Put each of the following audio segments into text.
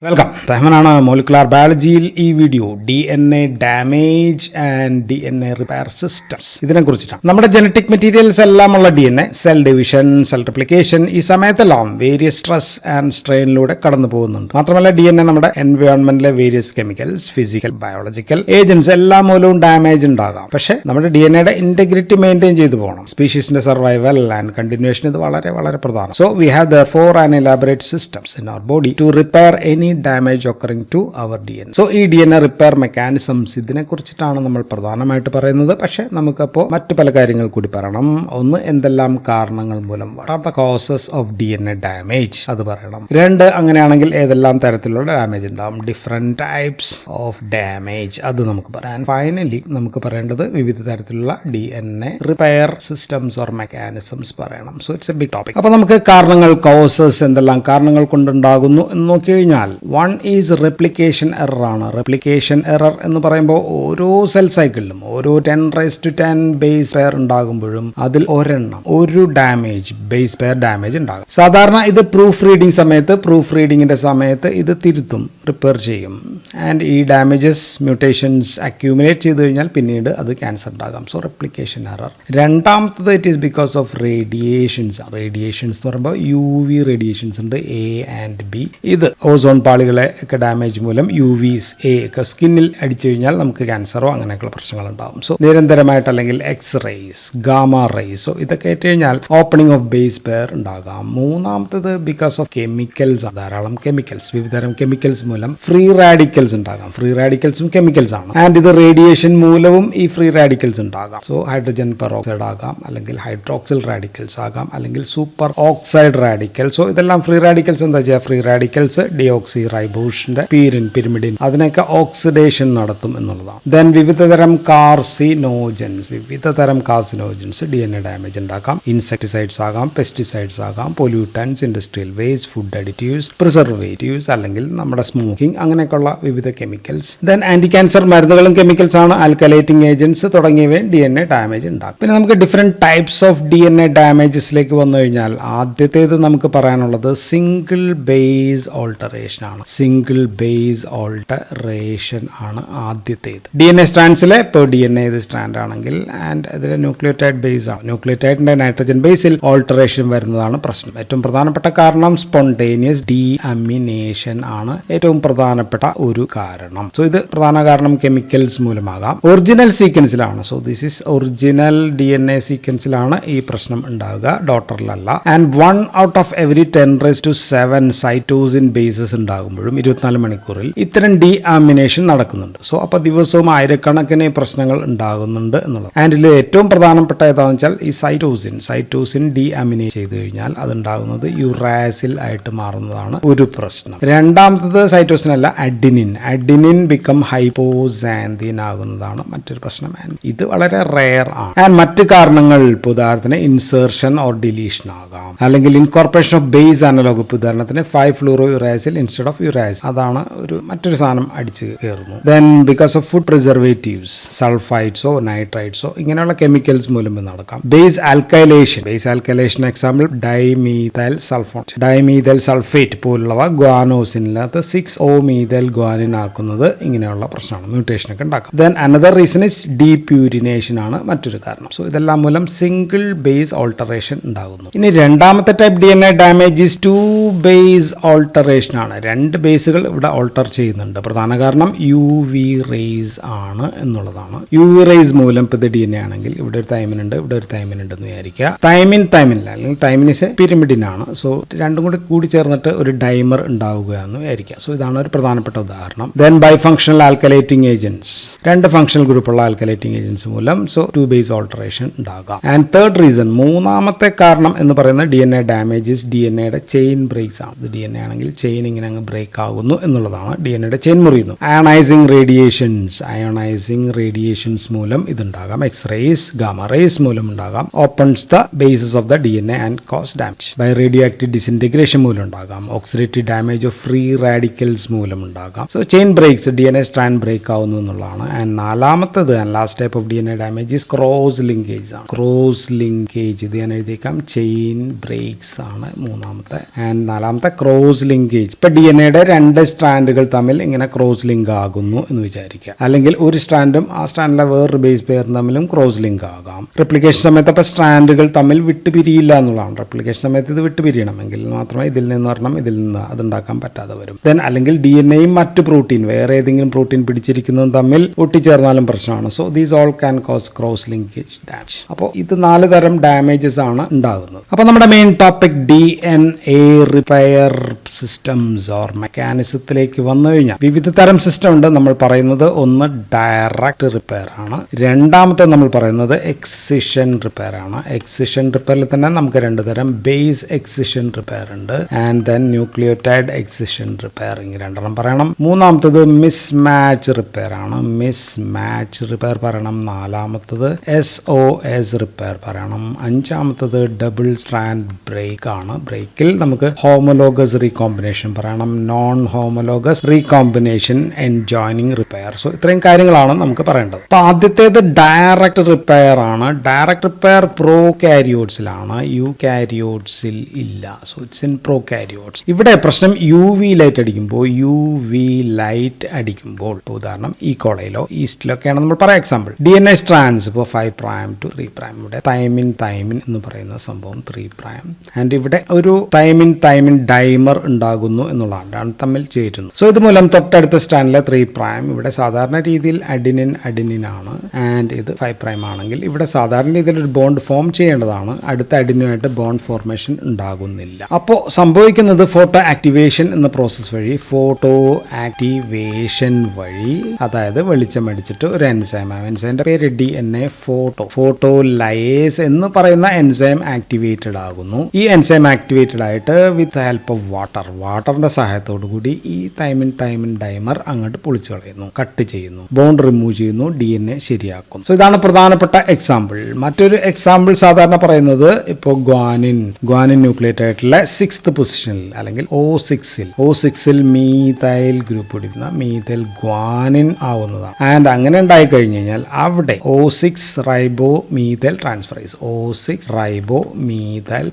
Welcome. തഹ്മനാണ് molecular ബയോളജിയിൽ ഈ video DNA damage and DNA repair systems ഇതിനെ കുറിച്ചിട്ടാണ്. നമ്മുടെ ജനറ്റിക് മെറ്റീരിയൽസ് എല്ലാമുള്ള DNA cell division, cell replication ഈ സമയത്തെല്ലാം വേരിയസ് സ്ട്രെസ് ആൻഡ് സ്ട്രെയിനിലൂടെ കടന്നു പോകുന്നുണ്ട്. മാത്രമല്ല DNA നമ്മുടെ എൻവയോൺമെന്റിലെ various chemicals, physical, biological agents എല്ലാം മൂലവും ഡാമേജ് ഉണ്ടാകാം. പക്ഷേ നമ്മുടെ DNAയുടെ ഇന്റഗ്രിറ്റി മെയിൻറ്റെയിൻ ചെയ്തു പോകണം. സ്പീഷീസിന്റെ സർവൈവൽ ആൻഡ് കണ്ടിന്യൂഷൻ ഇത് വളരെ വളരെ പ്രധാനം. So we have therefore an elaborate systems in our body to repair any damage occurring to our DNA. So ഈ DNA റിപ്പയർ മെക്കാനിസംസ് ഇതിനെ കുറിച്ചിട്ടാണ് നമ്മൾ പ്രധാനമായിട്ട് പറയുന്നത്. പക്ഷേ നമുക്കപ്പോൾ മറ്റു പല കാര്യങ്ങൾ കൂടി പറയണം. ഒന്ന്, എന്തെല്ലാം കാരണങ്ങൾ മൂലം, what are the causes of DNA damage അത് പറയണം. രണ്ട്, അങ്ങനെയാണെങ്കിൽ ഏതെല്ലാം തരത്തിലുള്ള ഡാമേജ് ഉണ്ടാവും, ഡിഫറെന്റ് ടൈപ്സ് ഓഫ് ഡാമേജ് അത് നമുക്ക് പറയാം. ഫൈനലി നമുക്ക് പറയേണ്ടത് വിവിധ തരത്തിലുള്ള DNA repair systems or mechanisms പറയണം. So it's a big topic. അപ്പോൾ നമുക്ക് കാരണങ്ങൾ, കോസസ്, എന്തെല്ലാം കാരണങ്ങൾ കൊണ്ടുണ്ടാകുന്നു എന്ന് നോക്കി കഴിഞ്ഞാൽ വൺ ഈസ് റെപ്ലിക്കേഷൻ എറർ ആണ്. റെപ്ലിക്കേഷൻ എറർ എന്ന് പറയുമ്പോൾ ഓരോ സെൽ സൈക്കിളിലും ഓരോ 10⁻10 ബേസ് പെയർ ഉണ്ടാകുമ്പോഴും അതിൽ ഒരു ഡാമേജ്, ബേസ് പെയർ ഡാമേജ് ഉണ്ടാകും. സാധാരണ ഇത് പ്രൂഫ് റീഡിങ്ങിന്റെ സമയത്ത് ഇത് തിരുത്തും, റിപ്പയർ ചെയ്യും. ആൻഡ് ഈ ഡാമേജസ്, മ്യൂട്ടേഷൻസ് അക്യൂമുലേറ്റ് ചെയ്ത് കഴിഞ്ഞാൽ പിന്നീട് അത് ക്യാൻസർ ഉണ്ടാകാം. So replication error. രണ്ടാമത്തത് it is because of radiations. Radiations എന്ന് പറയുമ്പോൾ UV റേഡിയേഷൻസ് ഉണ്ട്, A ആൻഡ് B. ഇത് ഓസോൺ പാളികളെ ഒക്കെ ഡാമേജ് മൂലം UVs A ഒക്കെ സ്കിന്നിൽ അടിച്ചു കഴിഞ്ഞാൽ നമുക്ക് ക്യാൻസറോ അങ്ങനെയൊക്കെയുള്ള പ്രശ്നങ്ങൾ ഉണ്ടാകും. സോ നിരന്തരമായിട്ട് അല്ലെങ്കിൽ എക്സ്റേസ്, ഗാമ റേസോ ഇതൊക്കെ ഏറ്റ് കഴിഞ്ഞാൽ ഓപ്പണിംഗ് ഓഫ് ബേസ് പെയർ ഉണ്ടാകാം. മൂന്നാമത്തത് ബിക്കോസ് ഓഫ് കെമിക്കൽസ്. ധാരാളം കെമിക്കൽസ്, വിവിധതരം കെമിക്കൽസ് മൂലം ഫ്രീ റാഡിക്കൽസ് ഉണ്ടാകാം. ഫ്രീ റാഡിക്കൽസും കെമിക്കൽസ് ആണ്. ആൻഡ് ഇത് റേഡിയേഷൻ മൂലവും ഈ ഫ്രീ റാഡിക്കൽസ് ഉണ്ടാകാം. സോ ഹൈഡ്രജൻ പെറോക്സൈഡ് ആകാം, അല്ലെങ്കിൽ ഹൈഡ്രോക്സിൽ റാഡിക്കൽസ് ആകാം, അല്ലെങ്കിൽ സൂപ്പർ ഓക്സൈഡ് റാഡിക്കൽ. സോ ഇതെല്ലാം ഫ്രീ റാഡിക്കൽസ്. എന്താ ചെയ്യുക? ഫ്രീ റാഡിക്കൽസ് ഡിയോക്സി റൈബോസിന്റെ പിരിമിഡിൻ അതിനൊക്കെ ഓക്സിഡേഷൻ നടത്തും എന്നുള്ളതാണ്. ദെൻ വിവിധതരം കാർസിനോജൻസ് DNA ഡാമേജ് ഉണ്ടാക്കാം. ഇൻസെക്ടിസൈഡ്സ് ആകാം, പെസ്റ്റിസൈഡ്സ് ആകാം, pollutants, industrial waste, food additives, preservatives, അല്ലെങ്കിൽ നമ്മുടെ സ്മോക്കിംഗ്, അങ്ങനെയൊക്കെയുള്ള വിവിധ കെമിക്കൽസ്. ദെൻ ആന്റി ക്യാൻസർ മരുന്നുകളും കെമിക്കൽസ് ആണ്. ആൽക്കലൈറ്റിംഗ് ഏജൻസ് തുടങ്ങിയവയും DNA ഡാമേജ് ഉണ്ടാക്കും. പിന്നെ നമുക്ക് ഡിഫറെന്റ് ടൈപ്സ് ഓഫ് DNA ഡാമേജസിലേക്ക് വന്നു കഴിഞ്ഞാൽ ആദ്യത്തേത് നമുക്ക് പറയാനുള്ളത് സിംഗിൾ ബേസ് ഓൾട്ടറേഷൻ ആണ്. സിംഗിൾ ബേസ് ഓൾട്ടറേഷൻ ആണ് ആദ്യത്തേത്. DNA സ്ട്രാൻഡ്സിലെ ഇപ്പോൾ DNA ഇത് സ്ട്രാൻഡ് ആണെങ്കിൽ ആൻഡ് ഇതിലെ ന്യൂക്ലിയോടൈഡ് ബേസ് ആണ്. ന്യൂക്ലിയോടൈഡിന്റെ നൈട്രജൻ ബേസിൽ ഓൾട്ടറേഷൻ വരുന്നതാണ് പ്രശ്നം. ഏറ്റവും പ്രധാനപ്പെട്ട കാരണം സ്പോണ്ടേനിയസ് ഡീഅമിനേഷൻ ആണ് ഏറ്റവും പ്രധാനപ്പെട്ട ഒരു കാരണം. സോ ഇത് പ്രധാന കാരണം കെമിക്കൽസ് മൂലമാകാം. ഒറിജിനൽ സീക്വൻസിലാണ്. So this is original DNA സീക്വൻസിലാണ് ഈ പ്രശ്നം ഉണ്ടാവുക, ഡോട്ടറിലല്ല. ആൻഡ് 1 out of every 10⁻7 cytosine bases ഉണ്ടാകുമ്പോഴും 24 മണിക്കൂറിൽ ഇത്തരം ഡീഅമിനേഷൻ നടക്കുന്നുണ്ട്. സോ അപ്പോൾ ദിവസവും ആയിരക്കണക്കിന് പ്രശ്നങ്ങൾ ഉണ്ടാകുന്നുണ്ട് എന്നുള്ളത്. ആൻഡ് ഇതിൽ ഏറ്റവും പ്രധാനപ്പെട്ട ഏതാണെന്ന് വെച്ചാൽ ഈ സൈറ്റോസിൻ ഡീഅമിനേറ്റ് ചെയ്ത് കഴിഞ്ഞാൽ അതുണ്ടാകുന്നത് യുറാസിൽ ആയിട്ട് മാറുന്നതാണ് ഒരു പ്രശ്നം. രണ്ടാമത്തത് സൈറ്റോസിൻ അല്ല, അഡിനിൻ ബിക്കം ഹൈപ്പോസാന്തിൻ ആകുന്നതാണ് മറ്റൊരു പ്രശ്നം. ആൻഡ് ഇത് വളരെ റെയർ ആണ്. ആൻഡ് മറ്റു കാരണങ്ങൾ ഉദാഹരണത്തിന് ഇൻസേർഷൻ ഓർ ഡിലീഷൻ ആകാം, അല്ലെങ്കിൽ ഇൻകോർപ്പറേഷൻ ഓഫ് ബേസ് അനലോഗ്. ഉദാഹരണത്തിന് 5-fluorouracil ഇൻസ്റ്റെഡ് ഓഫ് യുറാസിൽ, അതാണ് മറ്റൊരു സാധനം അടിച്ച് കയറുന്നു. Then because of food preservatives, സൾഫൈഡ്സോ നൈട്രൈറ്റ്സോ ഇങ്ങനെയുള്ള കെമിക്കൽസ് മൂലം നടക്കാം. Base alkylation example dimethyl sulphate പോലുള്ളവ ഗ്വാനോസിനകത്ത് 6-O-methyl guanine ആക്കുന്നത് ഇങ്ങനെയുള്ള പ്രശ്നമാണ്, മ്യൂട്ടേഷൻ ഒക്കെ ഉണ്ടാക്കാം. ദെൻ അനദർ റീസൺ ഇസ് ഡീപ്യൂരിനേഷൻ ആണ് മറ്റൊരു കാരണം. സോ ഇതെല്ലാം മൂലം സിംഗിൾ ബേസ് ഓൾട്ടറേഷൻ ഉണ്ടാകുന്നു. ഇനി രണ്ടാമത്തെ type DNA damage is 2 base alteration ആണ്. 2 ബേസുകൾ ഇവിടെ ഓൾട്ടർ ചെയ്യുന്നുണ്ട്. പ്രധാന കാരണം UV റേസ് ആണ് എന്നുള്ളതാണ്. UV റേസ് മൂലം ഇപ്പോൾ ഇത് DNA ആണെങ്കിൽ ഇവിടെ ഒരു തൈമിൻ ഉണ്ട്, ഇവിടെ ഒരു തൈമിൻ ഉണ്ടെന്ന് വിചാരിക്കുക. തൈമിനില്ല, അല്ലെങ്കിൽ തൈമിനിസ് പിരിമിഡിൻ ആണ്. സോ രണ്ടും കൂടി ചേർന്നിട്ട് ഒരു ഡൈമർ ഉണ്ടാവുകയെന്ന് വിചാരിക്കുക. സോ ഇതാണ് ഒരു പ്രധാനപ്പെട്ട ഉദാഹരണം. ദെൻ ബൈഫങ്ഷണൽ ആൽക്കലൈറ്റിംഗ് ഏജൻസ്, 2 ഫങ്ഷണൽ ഗ്രൂപ്പുള്ള ആൽക്കലൈറ്റിംഗ് ഏജൻസ് മൂലം 2 ബേസ് ഓൾട്ടറേഷൻ ഉണ്ടാകാം. ആൻഡ് തേർഡ് റീസൺ, മൂന്നാമത്തെ കാരണം എന്ന് പറയുന്നത് DNA ഡാമേജസ് DNAയുടെ ചെയിൻ ബ്രേക്സ് ആണ്. ഇത് DNA ആണെങ്കിൽ ചെയിൻ ഇങ്ങനെ അങ്ങ് ബ്രേക്ക് ആകുന്നു എന്നുള്ളതാണ്. DNAയുടെ ചെയിൻ മുറിയുന്നു. അയണൈസിംഗ് റേഡിയേഷൻസ് മൂലം ഇതുണ്ടാകാം. എക്സ്റേസ്, ഗാമ റേസ് മൂലം ഉണ്ടാകാം. Opens the bases of the DNA and cause damage. By radioactive disintegration മൂലം ഉണ്ടാകാം. Oxidative damage of free radical materials മൂലമുണ്ടാകാം. So chain breaks, DNA strand break ആവുന്നു എന്നുള്ളതാണ്. ആൻഡ് നാലാമത്തത് and last type of DNA damage is cross linkage ആണ്. Cross linkage ഇത് ഞാൻ എഴുതിയേക്കാം. Chain breaks ആണ് മൂന്നാമത്തെ. ആൻഡ് നാലാമത്തെ ക്രോസ് ലിങ്കേജ്. ഇപ്പൊ DNAയുടെ 2 സ്ട്രാൻഡുകൾ തമ്മിൽ ഇങ്ങനെ ക്രോസ് ലിങ്ക് ആകുന്നു എന്ന് വിചാരിക്കുക. അല്ലെങ്കിൽ ഒരു സ്ട്രാൻഡും ആ സ്ട്രാൻഡിലെ വേറൊരു ബേസ് പെയറും തമ്മിലും ക്രോസ് ലിങ്ക് ആകാം. റെപ്ലിക്കേഷൻ സമയത്ത് അപ്പോൾ സ്ട്രാൻഡുകൾ തമ്മിൽ വിട്ടുപിരിയില്ല എന്നുള്ളതാണ്. റെപ്ലിക്കേഷൻ സമയത്ത് ഇത് വിട്ടുപിരിയണമെങ്കിൽ മാത്രമേ ഇതിൽ നിന്ന് പറഞ്ഞാൽ ഇതിൽ നിന്ന് അതുണ്ടാക്കാൻ പറ്റാതെ വരും. ദെൻ അല്ലെങ്കിൽ DNAയും മറ്റു പ്രോട്ടീൻ വേറെ ഏതെങ്കിലും പ്രോട്ടീൻ പിടിച്ചിരിക്കുന്നതും തമ്മിൽ ഒട്ടിച്ചേർന്നാലും പ്രശ്നമാണ്. So these all can cause cross linkage damage. അപ്പോൾ ഇത് 4 തരം ഡാമേജസ് ആണ് ഉണ്ടാകുന്നത്. അപ്പോൾ നമ്മുടെ main topic DNA repair systems or മെക്കാനിസത്തിലേക്ക് വന്നു കഴിഞ്ഞാൽ വിവിധ തരം സിസ്റ്റം ഉണ്ട്. നമ്മൾ പറയുന്നത് ഒന്ന് ഡയറക്റ്റ് റിപ്പയർ ആണ്. രണ്ടാമത്തെ നമ്മൾ പറയുന്നത് എക്സിഷൻ റിപ്പയർ ആണ്. എക്സിഷൻ റിപ്പയറിൽ തന്നെ നമുക്ക് 2 തരം ബേസ് എക്സിഷൻ റിപ്പയർ ഉണ്ട്. And then nucleotide excision repair. ഇങ്ങനെ 2 പറയണം. മൂന്നാമത്തത് മിസ് മാച്ച് റിപ്പയർ ആണ്. മിസ് മാച്ച് റിപ്പയർ പറയണം. നാലാമത്തത് SOS റിപ്പയർ പറയണം. അഞ്ചാമത്തത് ഡബിൾ സ്ട്രാൻഡ് ബ്രേക്ക് ആണ്. ബ്രേക്കിൽ നമുക്ക് ഹോമോലോഗസ് റീകോമ്പിനേഷൻ പറയണം. Non homologous recombination and joining repair. So ഇത്രയും കാര്യങ്ങളാണ് നമുക്ക് പറയേണ്ടത്. അപ്പൊ ആദ്യത്തേത് ഡയറക്റ്റ് റിപ്പയർ ആണ്. ഡയറക്റ്റ് റിപ്പയർ പ്രോകാരിയോട്സിലാണ്, യൂകാരിയോട്സിൽ ഇല്ല. So it's in prokaryotes. ഇവിടെ പ്രശ്നം UV ലൈറ്റ് അടിക്കുമ്പോൾ ഉദാഹരണം ഈക്കോളയിലോ ഈസ്റ്റിലൊക്കെയാണ് നമ്മൾ പറയാം. എക്സാമ്പിൾ DNA സ്ട്രാൻഡ്സ് ഇപ്പോൾ 5' to 3'. ഇവിടെ തൈമിൻ എന്ന് പറയുന്ന സംഭവം 3'. ആൻഡ് ഇവിടെ ഒരു തൈമിൻ ഡൈമർ ഉണ്ടാകുന്നു എന്നുള്ളതാണ്, തമ്മിൽ ചേരുന്നു. സോ ഇതുമൂലം തൊട്ടടുത്ത സ്ട്രാൻഡിലെ 3', ഇവിടെ സാധാരണ രീതിയിൽ അഡിനിൻ ആണ്. ആൻഡ് ഇത് 5' ആണെങ്കിൽ ഇവിടെ സാധാരണ രീതിയിൽ ഒരു ബോണ്ട് ഫോം ചെയ്യേണ്ടതാണ്. അടുത്ത അഡിനുമായിട്ട് ബോണ്ട് ഫോർമേഷൻ ഉണ്ടാകുന്നില്ല. അപ്പോൾ സംഭവിക്കുന്നത് ഫോട്ടോ ആക്ടിവേഷൻ എന്ന പ്രോസസ് വഴി, അതായത് വെളിച്ചം അടിച്ചിട്ട് ഒരു എൻസൈം, എൻസൈമിന്റെ പേര് DNA ഫോട്ടോലയേസ് എന്ന് പറയുന്ന എൻസൈം ആക്ടിവേറ്റഡ് ആകുന്നു. ഈ എൻസൈം ആക്ടിവേറ്റഡ് ആയിട്ട് വിത്ത് ഹെൽപ്പ് ഓഫ് വാട്ടറിന്റെ സഹായത്തോടു കൂടി ഈ തൈമിൻ ഡൈമർ അങ്ങോട്ട് പൊളിച്ചു കളയുന്നു, കട്ട് ചെയ്യുന്നു, ബോണ്ട് റിമൂവ് ചെയ്യുന്നു, DNA ശരിയാക്കുന്നു. സോ ഇതാണ് പ്രധാനപ്പെട്ട എക്സാമ്പിൾ. മറ്റൊരു എക്സാമ്പിൾ സാധാരണ പറയുന്നത് ഇപ്പോൾ ഗ്വാനിൻ ന്യൂക്ലിയോടൈഡിലെ 6th പൊസിഷനിൽ അല്ലെങ്കിൽ O6ൽ മീഥൈൽ ഗ്രൂപ്പ് പിടിക്കുന്ന മീഥൈൽ ഗ്വാനിൻ ആവുന്നതാണ്. ആൻഡ് അങ്ങനെ ഉണ്ടായി കഴിഞ്ഞു കഴിഞ്ഞാൽ അവിടെ O6 റൈബോ മീഥൈൽ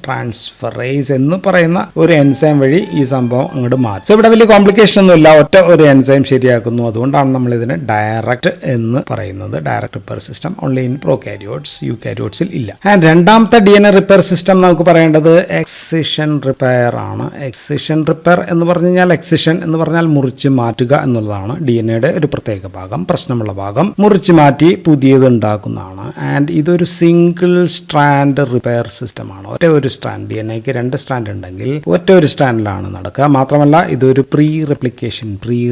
ട്രാൻസ്ഫറേസ് എന്ന് പറയുന്ന ഒരു എൻസൈം വഴി ഈ സംഭവം അങ്ങോട്ട് മാറ്റും. സോ ഇവിടെ വലിയ കോംപ്ലിക്കേഷൻ ഒന്നും ഇല്ല, ഒറ്റ ഒരു എൻസൈം ശരിയാക്കുന്നു. അതുകൊണ്ടാണ് നമ്മൾ ഇതിനെ ഡയറക്റ്റ് എന്ന് പറയുന്നത്. Direct repair system only in prokaryotes, യൂകാരിയോട്സിൽ ഇല്ല. ആൻഡ് രണ്ടാമത്തെ DNA റിപ്പയർ സിസ്റ്റം നമുക്ക് പറയേണ്ടത് എക്സിഷൻ റിപ്പയർ ആണ്. എക്സിഷൻ റിപ്പയർ എന്ന് പറഞ്ഞു കഴിഞ്ഞാൽ എക്സിഷൻ എന്ന് പറഞ്ഞാൽ മുറിച്ച് മാറ്റുക എന്നുള്ളതാണ്. DNAയുടെ ഒരു പ്രത്യേക ഭാഗം, പ്രശ്നമുള്ള ഭാഗം മുറിച്ച് മാറ്റി പുതിയത് ഉണ്ടാക്കുന്നതാണ്. ആൻഡ് ഇതൊരു സിംഗിൾ സ്ട്രാൻഡ് റിപ്പയർ സിസ്റ്റമാണ്. ഒറ്റ ഒരു സ്ട്രാൻഡ്, DNAക്ക് 2 സ്ട്രാൻഡ് ഉണ്ടെങ്കിൽ ഒറ്റ ഒരു സ്ട്രാൻഡിലാണ് നടക്കുക. മാത്രമല്ല ഇതൊരു പ്രീ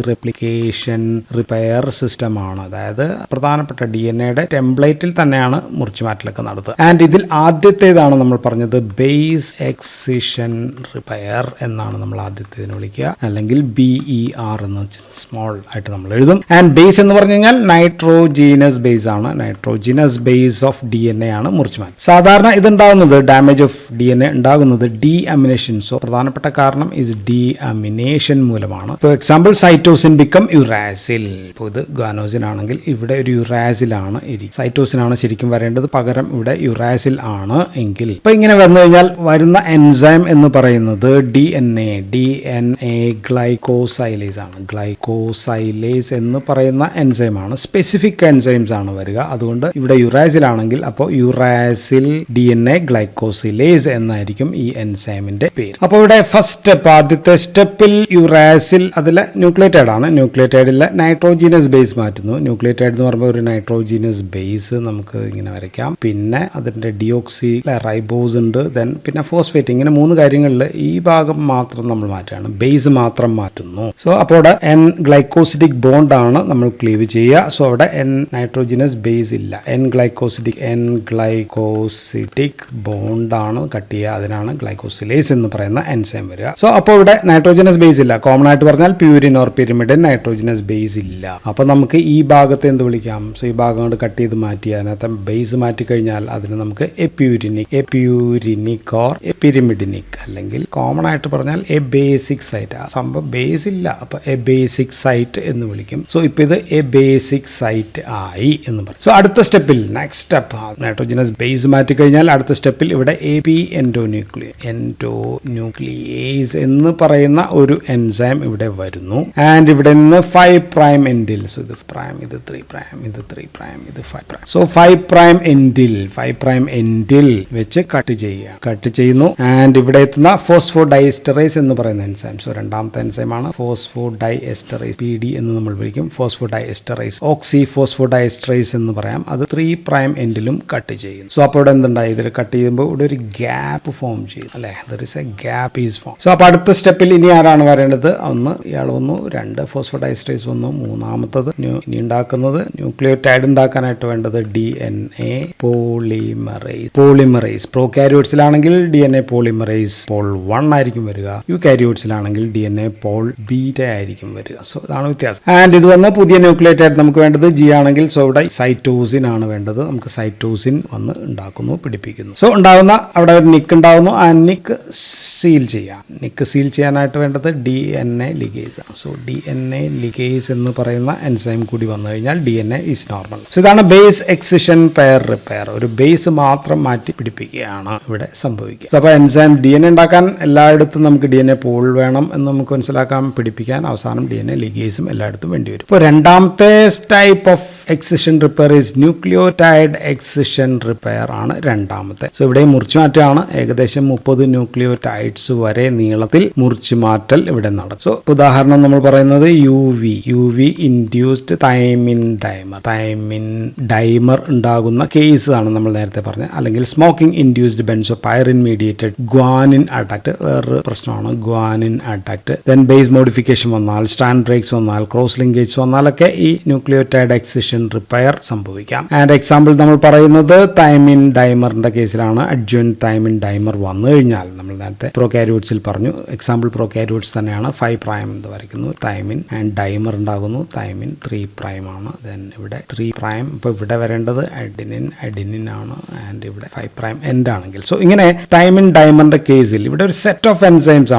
റെപ്ലിക്കേഷൻ റിപ്പയർ സിസ്റ്റമാണ്. അതായത് പ്രധാനപ്പെട്ട DNAയുടെ ടെംപ്ലേറ്റിൽ തന്നെയാണ് മുറിച്ചു മാറ്റലൊക്കെ നടത്തുക. ആൻഡ് ഇതിൽ ആദ്യത്തേതാണ് നമ്മൾ പറഞ്ഞത് ബേസ് എക്സിഷൻ റിപ്പയർ എന്നാണ് നമ്മൾ ആദ്യത്തേതിനെ വിളിക്കുക, അല്ലെങ്കിൽ BER എന്ന് സ്മോൾ ആയിട്ട് നമ്മൾ എഴുതും. ആൻഡ് ബേസ് എന്ന് പറഞ്ഞു കഴിഞ്ഞാൽ നൈട്രോജീനസ് ബേസ് ആണ്. നൈട്രോജീനസ് ബേസ് ഓഫ് DNA ആണ് മുറിച്ചു മാറ്റം. സാധാരണ ഇതുണ്ടാകുന്നത് ഡാമേജ് ഓഫ് DNA ഉണ്ടാകുന്നത് ഡീഅമിനേഷൻ. സോ പ്രധാനപ്പെട്ട കാരണം ഇസ് ഡീഅമിനേഷൻ മൂലമാണ്. For example cytosine become uracil. ഇപ്പോൾ ഇത് ഗാനോസിൻ ആണെങ്കിൽ ഇവിടെ ഒരു യുറാസിൽ ആണ് സൈറ്റോസിൻ ആണ് ശരിക്കും വരേണ്ടത്, പകരം ഇവിടെ യുറാസിൽ ആണ് എങ്കിൽ ഇപ്പൊ ഇങ്ങനെ വന്നു കഴിഞ്ഞാൽ വരുന്ന എൻസൈം എന്ന് പറയുന്നത് DNA ഗ്ലൈക്കോസൈലേസ് ആണ്. ഗ്ലൈക്കോസൈലേസ് എന്ന് പറയുന്ന എൻസൈം ആണ്. സ്പെസിഫിക് എൻസൈംസ് ആണ് വരിക. അതുകൊണ്ട് ഇവിടെ യുറാസിൽ ആണെങ്കിൽ അപ്പോൾ യുറാസിൽ DNA ഗ്ലൈക്കോസിലേസ് എന്നായിരിക്കും ഈ എൻസൈമിന്റെ പേര്. അപ്പോൾ ഇവിടെ ഫസ്റ്റ് സ്റ്റെപ്പ്, ആദ്യത്തെ സ്റ്റെപ്പിൽ യുറാസിൽ അതിലെ ന്യൂക്ലിയോടൈഡ് ആണ്. ന്യൂക്ലിയോടൈഡിലെ നൈട്രോജീനസ് ബേസ് മാറ്റുന്നു. ന്യൂക്ലിയോടൈഡ് എന്ന് പറയുമ്പോൾ ഒരു നൈട്രോജീനസ് ബേസ് നമുക്ക് ഇങ്ങനെ വരയ്ക്കാം. പിന്നെ അതിന്റെ ഡിയോക്സി റൈബോസ് ഉണ്ട്, ദെൻ പിന്നെ ഫോസ്ഫേറ്റ്. ഇങ്ങനെ 3 കാര്യങ്ങളിൽ ഈ ഭാഗം മാത്രം നമ്മൾ മാറ്റുകയാണ്, ബേസ് മാത്രം മാറ്റുന്നു. സോ അപ്പോൾ അവിടെ N ഗ്ലൈക്കോസിഡിക് ബോണ്ട് ആണ് നമ്മൾ ക്ലീവ് ചെയ്യുക. സോ അവിടെ N നൈട്രോജീനസ് ബേസ് ഇല്ല, N ഗ്ലൈക്കോസിഡിക് ബോണ്ട് ആണ് കട്ട് ചെയ്യുക. അതിനാണ് ഗ്ലൈക്കോസിലേസ് എന്ന് പറയുന്ന എൻസൈം വരിക. സോ അപ്പോൾ ഇവിടെ നൈട്രോജനസ് ബേസ് ഇല്ല. കോമൺ ആയിട്ട് പറഞ്ഞാൽ purine or pyrimidine nitrogenase base ഇല്ല. അപ്പൊ നമുക്ക് ഈ ഭാഗത്തെ എന്ത് വിളിക്കാം? സോ ഈ ഭാഗം കൊണ്ട് കട്ട് ചെയ്ത് മാറ്റി അതിനകത്ത് ബേസ് മാറ്റി കഴിഞ്ഞാൽ അതിന് നമുക്ക് എപ്യൂരിനിക് ഓർ എപിരിമിഡിനിക്, അല്ലെങ്കിൽ കോമൺ ആയിട്ട് പറഞ്ഞാൽ എ ബേസിക് സൈറ്റ്. ആ സംഭവം ബേസ് ഇല്ല, അപ്പോൾ എ ബേസിക് സൈറ്റ് എന്ന് വിളിക്കും. സോ ഇപ്പോൾ ഇത് എ ബേസിക് സൈറ്റ് ആയി എന്ന് പറയും. സോ അടുത്ത സ്റ്റെപ്പിൽ നെക്സ്റ്റ് സ്റ്റെപ്പ് നൈട്രോജനസ് ബേസ് മാറ്റി കഴിഞ്ഞാൽ അടുത്ത സ്റ്റെപ്പിൽ ഇവിടെ AP എൻഡോന്യൂക്ലിയേസ് എന്ന് പറയുന്ന ഒരു എൻസൈം ഇവിടെ വരുന്നു. ആൻഡ് ഇവിടെ നിന്ന് 5 പ്രൈം എൻഡിൽ, സോ ഇത് പ്രൈം, ഇത് 3 പ്രൈം, ഇത് 3 പ്രൈം, ഇത് 5 പ്രൈം. സോ 5 പ്രൈം എൻഡിൽ വെച്ച് കട്ട് ചെയ്യുന്നു. ആൻഡ് ഇവിടെ എത്തുന്ന ഫോസ്ഫോഡൈഎസ്റ്ററേസ് എന്ന് പറയുന്ന എൻസൈം. സോ രണ്ടാമത്തെ എൻസൈമാണ് ഫോസ്ഫോഡൈഎസ്റ്ററേസ്, PD എന്ന് നമ്മൾ വിളിക്കും. ഫോസ്ഫോഡൈഎസ്റ്ററേസ്, ഓക്സി ഫോസ്ഫോഡൈഎസ്റ്ററേസ് എന്ന് പറയാം. അത് 3 പ്രൈം എൻഡിലും കട്ട് ചെയ്യുന്നു. സോ അപ്പോൾ ഇവിടെ എന്തുണ്ടായി, ഇതിൽ കട്ട് ചെയ്യുമ്പോൾ ഇവിടെ ഒരു ഗ്യാപ്പ് ഫോം ചെയ്യും അല്ലെ, there is A gap is form. So അപ്പോൾ അടുത്ത സ്റ്റെപ്പിൽ ഇനി ആരാണ് വരേണ്ടത്? ഒന്ന് ഇയാൾ വന്നു, 2 ഫോസ്ഫോഡൈഎസ്റ്ററേസ് വന്നു, മൂന്നാമത്തത് ഇനി ഉണ്ടാക്കുന്നത് ന്യൂക്ലിയോടൈഡ് ഉണ്ടാക്കാനായിട്ട് വേണ്ടത് DNA പോളിമറേസ്. പ്രോകാരിയോട്സിലാണെങ്കിൽ DNA പോളിമറേസ് പോൾ 1 ആയിരിക്കും വരിക, യൂകാരിയോട്സിലാണെങ്കിൽ DNA പോൾ ബീറ്റ ആയിരിക്കും വരിക. സോ ഇതാണ് വ്യത്യാസം. ആൻഡ് ഇത് വന്ന പുതിയ ന്യൂക്ലിയോടൈഡ് നമുക്ക് വേണ്ടത് G ആണെങ്കിൽ, സോ ഇവിടെ സൈറ്റോസിൻ ആണ് വേണ്ടത്. നമുക്ക് സൈറ്റോസിൻ വന്ന് ഉണ്ടാക്കുന്നു, പിടിപ്പിക്കുന്നു. സോ ഉണ്ടാകുന്ന അവിടെ ഒരു നിക്ക് ഉണ്ടാകുന്നു. ആ നിക്ക് സീൽ ചെയ്യാനായിട്ട് വേണ്ടത് DNA ligase. So DNA ligase എന്ന് പറയുന്ന എൻസൈം കൂടി വന്നു കഴിഞ്ഞാൽ DNA ഈസ് നോർമൽ. സോ ഇതാണ് ബേസ് എക്സിഷൻ പെയർ റിപ്പയർ. ഒരു ബേസ് മാത്രം മാറ്റി പിടിപ്പിക്കുകയാണ് ഇവിടെ സംഭവിക്കുക. സോ അപ്പോൾ എൻസൈം DNA ഉണ്ടാക്കാൻ എല്ലായിടത്തും നമുക്ക് DNA പോൾ വേണം എന്ന് നമുക്ക് മനസ്സിലാക്കാൻ, പിടിപ്പിക്കാൻ അവസാനം DNA ലിഗേസും എല്ലായിടത്തും വേണ്ടി വരും. ഇപ്പോൾ രണ്ടാമത്തെ type of excision repair is nucleotide excision repair ആണ് രണ്ടാമത്തെ. സോ ഇവിടെ മുറിച്ചു മാറ്റമാണ്. ഏകദേശം 30 ന്യൂക്ലിയോടൈഡ്സ് വരെ നീളത്തിൽ മുറിച്ചു മാറ്റൽ ഇവിടെ നടക്കും. സോ ഉദാഹരണം നമ്മൾ പറയുന്നത് UV ഇൻഡ്യൂസ്ഡ് തൈമിൻ ഡൈമർ ഉണ്ടാകുന്ന കേസ് ആണ് നമ്മൾ നേരത്തെ പറഞ്ഞത്. അല്ലെങ്കിൽ സ്മോക്കിംഗ് ഇൻഡ്യൂസ്ഡ് ബെൻസോപൈറിൻ മീഡിയേറ്റഡ് ഗ്വാനിൻ അഡക്ട് വേറൊരു പ്രശ്നമാണ്, ഗ്വാനിൻ അഡക്ട്. ദെൻ ബേസ് മോഡിഫിക്കേഷൻ വന്നാൽ, സ്ട്രാൻഡ് ബ്രേക്സ് വന്നാൽ, ക്രോസ് ലിങ്കേജ് വന്നാലൊക്കെ ഈ ന്യൂക്ലിയോടൈഡ് എക്സിഷൻ റിപ്പയർ സംഭവിക്കാം. ആൻഡ് എക്സാമ്പിൾ നമ്മൾ പറയുന്നത് തൈമിൻ ഡൈമറിന്റെ കേസിലാണ്. അഡ്ജുവന്റ് തൈമിൻ ഡൈമർ വന്നു കഴിഞ്ഞാൽ നമ്മൾ നേരത്തെ പ്രോകാരിയോട്സിൽ പറഞ്ഞു, എക്സാമ്പിൻ പ്രോകാരിയോട്സ് തന്നെയാണ്. 5 പ്രൈം എന്ന് വരയ്ക്കുന്നു, തൈമിൻ ആൻഡ് ഡൈമർ ഉണ്ടാകുന്നു. തൈമിൻ 3 പ്രൈം ആണ്. ദെൻ ഇവിടെ 3 പ്രൈം, ഇപ്പോൾ ഇവിടെ വരേണ്ടത് അഡിനിൻ ആണ്. ആൻഡ് ഇവിടെ 5 പ്രൈം എൻഡ് ആണെങ്കിൽ, സോ ഇങ്ങനെ തൈമിൻ ഡൈമറിന്റെ കേസിൽ ഇവിടെ ഒരു സെറ്റ് ഓഫ് എൻസൈംസ്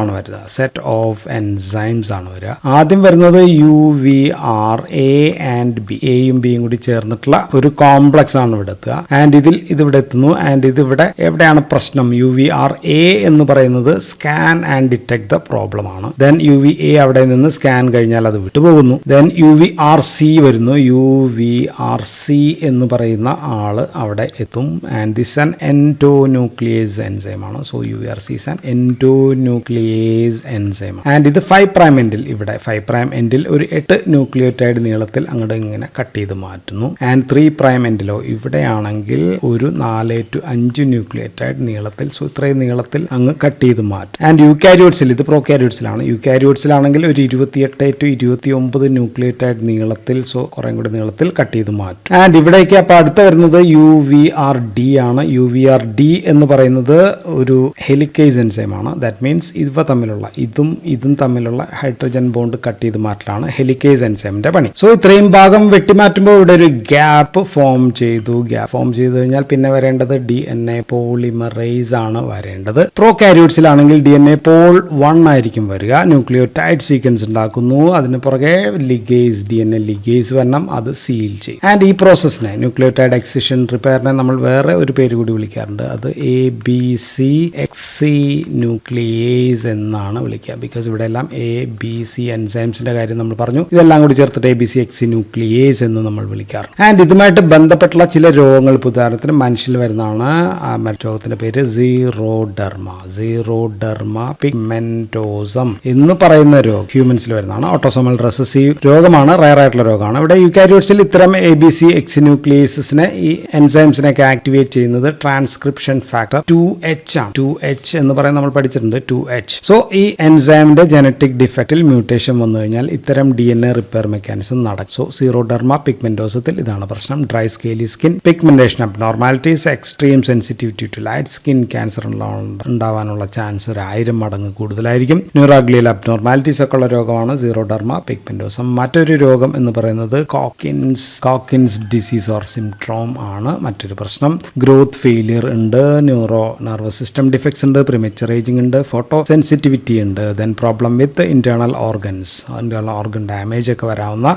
ആണ് വരിക. ആദ്യം വരുന്നത് UVR A ആൻഡ് B, എയും ബിയും കൂടി ചേർന്നിട്ടുള്ള ഒരു കോംപ്ലക്സ് ആണ് ഇവിടെ എത്തുക. ആൻഡ് ഇതിവിടെ എത്തുന്നു. ആൻഡ് ഇതിവിടെ എവിടെയാണ് പ്രശ്നം? UVR A എന്ന് പറയുന്നത് scan and detect the problem ആണ്. ദെൻ UVA അവിടെ നിന്ന് സ്കാൻ കഴിഞ്ഞാൽ അത് വിട്ടുപോകുന്നു. ദെൻ UVRC വരുന്നു. UVRC എന്ന് പറയുന്ന ആള് അവിടെ എത്തും. And this an endonuclease enzyme ആണ്. So UVRC is an endonuclease enzyme. And ഇത് 5 പ്രൈം എൻഡിൽ, ഇവിടെ 5 പ്രൈം എൻഡിൽ ഒരു 8 ന്യൂക്ലിയോടൈഡ് നീളത്തിൽ അങ്ങോട്ട് ഇങ്ങനെ കട്ട് ചെയ്ത് മാറ്റുന്നു. ആൻഡ് 3 പ്രൈം എൻഡിലോ ഇവിടെയാണെങ്കിൽ ഒരു 4 to 5 ന്യൂക്ലിയോടൈഡ് നീളത്തിൽ, സോ ഇത്രയും നീളത്തിൽ അങ്ങ് കട്ട് ചെയ്ത് മാറ്റും. ആൻഡ് യൂകാരിയോട്സിൽ, ഇത് പ്രോകാരിയോട്സിലാണ്, യൂകാരിയോട്സിലാണെങ്കിൽ ഒരു 28 to 29 ന്യൂക്ലിയോടൈഡ് നീളത്തിൽ, സോ കുറേ കൂടി നീളത്തിൽ കട്ട് ചെയ്ത് മാറ്റും. ആൻഡ് ഇവിടേക്ക് അപ്പോൾ അടുത്ത് വരുന്നത് UVRD ആണ്. UVRD എന്ന് പറയുന്നത് ഒരു ഹെലിക്കേസ് എൻസൈം ആണ്. ദാറ്റ് മീൻസ് ഇവ തമ്മിലുള്ള ഇതും തമ്മിലുള്ള ഹൈഡ്രജൻ ബോണ്ട് കട്ട് ചെയ്ത് മാറ്റലാണ് ഹെലിക്കേസ് എൻസൈമിന്റെ പണി. സോ ഇത്രയും ഭാഗം വെട്ടിമാറ്റുമ്പോൾ ഇവിടെ ഒരു ഗ്യാപ്പ് ഫോം ചെയ്തു. ഗ്യാപ്പ് ഫോം ചെയ്ത് കഴിഞ്ഞാൽ പിന്നെ വരേണ്ടത് DNA പോളിമറേസ് ആണ് വരേണ്ടത്. പ്രോകാരിയോട്സിലാണെങ്കിൽ DNA പോൾ 1 ആയിരിക്കും വരിക. ന്യൂക്ലിയോടൈഡ് സീക്വൻസ് ഉണ്ടാക്കുന്നു. അതിന് പുറകെ ലിഗേസ്, DNA ലിഗേസ് വരണം, അത് സീൽ ചെയ്യും. ആൻഡ് ഈ പ്രോസസ്സിനെ, ന്യൂക്ലിയോടൈഡ് എക്സിഷൻ റിപ്പയറിനെ നമ്മൾ വേറെ ഒരു പേര് കൂടി വിളിക്കാറുണ്ട്. അത് ABCXC ന്യൂക്ലിയേസ് എന്നാണ് വിളിക്കുക. ബിക്കോസ് ഇവിടെ എല്ലാം ABC എൻസൈംസിന്റെ കാര്യം നമ്മൾ പറഞ്ഞു. ഇതെല്ലാം കൂടി ചേർത്തിട്ട് ABCXC ന്യൂക്ലിയേസ് എന്ന് നമ്മൾ വിളിക്കാറ്. ആൻഡ് ഇതുമായിട്ട് ബന്ധപ്പെട്ടുള്ള ചില രോഗങ്ങൾ, ഉദാഹരണത്തിന് മനുഷ്യൽ വരുന്നതാണ്. ആ രോഗത്തിന്റെ പേര് സീറോഡെർമ പിഗ്മെന്റോസം എന്ന് പറയുന്ന രോഗം ഹ്യൂമൻസിൽ വരുന്നതാണ്. ഓട്ടോസോമൽ റെസസീവ് രോഗമാണ്, റയർ ആയിട്ടുള്ള രോഗമാണ്. ഇവിടെ യൂകാരിയോട്സിൽ ഇത്തരം ABCXC ന്യൂക്ലിയേസിനെ, ഈ എൻസൈംസിനെയൊക്കെ ആക്ടിവേറ്റ് ചെയ്യുന്നത് ട്രാൻസ്ക്രിപ്ഷൻ ഫാക്ടർ 2H ആണ്. 2H എന്ന് പറയുന്നത് നമ്മൾ പഠിച്ചിട്ടുണ്ട്, 2H. സോ ഈ എൻസൈമിന്റെ ജനറ്റിക് ഡിഫക്റ്റിൽ മ്യൂട്ടേഷൻ വന്നു കഴിഞ്ഞാൽ ഇത്തരം DNA റിപ്പയർ മെക്കാനിസം നടക്കും. സോ സീറോഡെർമ പിഗ്മെന്റോസത്തിൽ ഇതാണ് പ്രശ്നം. Dry scaly skin, pigmentation abnormalities, extreme sensitivity to light, skin cancer ഉണ്ടാവാനുള്ള ചാൻസ് 1000 മടങ്ങ് കൂടുതലായിരിക്കും. ന്യൂറാഗ്ലിയൽ അബ്നോർമാലിറ്റീസ് ഒക്കെ ഉള്ള രോഗമാണ് സീറോഡെർമ പിഗ്മെന്റോസം. മറ്റൊരു രോഗം എന്ന് പറയുന്നത് കോക്കിൻസ് ഡിസീസ് ഓർ സിൻഡ്രോം ആണ് മറ്റൊരു പ്രശ്നം. ഗ്രോത്ത് ഫെയിലിയർ ഉണ്ട്, ന്യൂറോ നെർവസ് സിസ്റ്റം ഡിഫക്ട്സ് ഉണ്ട്, പ്രിമച്വർ ഏജിംഗ് ഉണ്ട്, ഫോട്ടോ സെൻസിറ്റിവിറ്റി ഉണ്ട്, then problem with internal organs, organ damage ഒക്കെ വരാവുന്ന